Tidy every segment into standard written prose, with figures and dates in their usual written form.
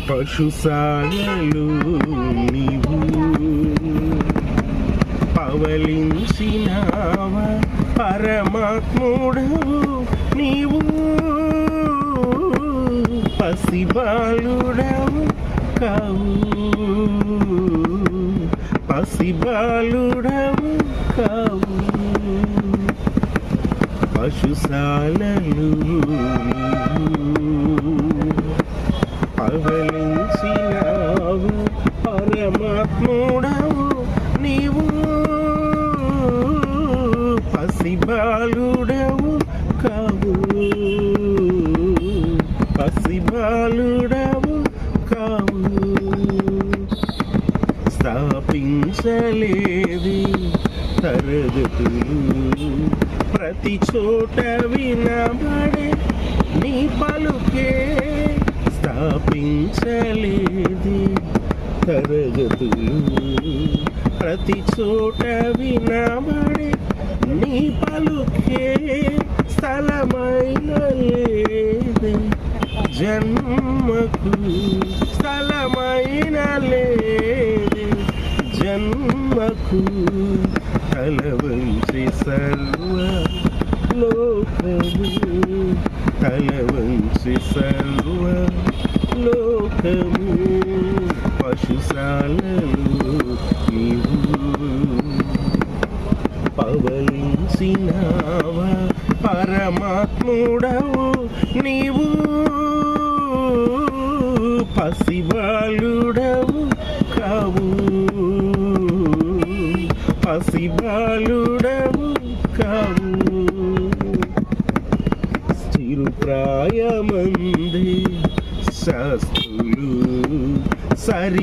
పశుశాలలు నీవు పవలించినావా పరమాత్ముడవు నీవు పసిబాలుడవు కావు పసిబాలుడవు కావు పశుశాలలు పవలించినావు పరమాత్ముడవు నీవు పసిబాలుడవు కావు పసిబాలుడవు కావు స్థాపించలేది తరగతులు ప్రతి చోట వినబడే నీ పలుకే స్థాపించలేది తరగతులు ప్రతి చోట వినబడే నీ పలుకే స్థలమైన లేదే జన్మకు స్థలమైన లేదే జన్మకు తలవంచి సర్వ లోకము తలవంచి సర్వ లోకము పశుశాలలు నీవు పవలించినావా పరమాత్ముడవు నీవు పసిబాలుడవు కావు పసిబాలుడవు కావు చిరుప్రాయమందే శాస్త్రులు సరితూగలేదే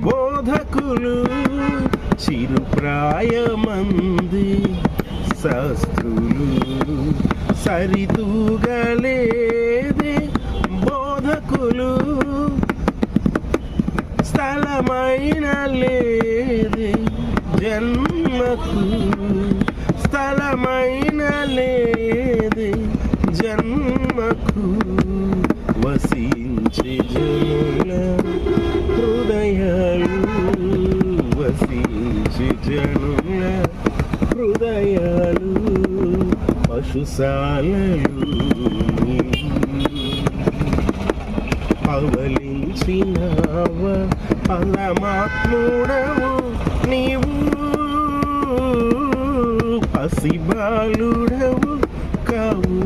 బోధకులు చిరుప్రాయమందే శాస్త్రులు సరితూగలేదే బోధకులు స్థలమైన లేదే జన్మకు స్థలమైన లేదే జన్మకు వసించే జనుల హృదయాలు వసించే జనుల హృదయాలు పశుశాలలు పవలించినావా పరమాత్ముడవు నీవు పసిబాలుడవు కావు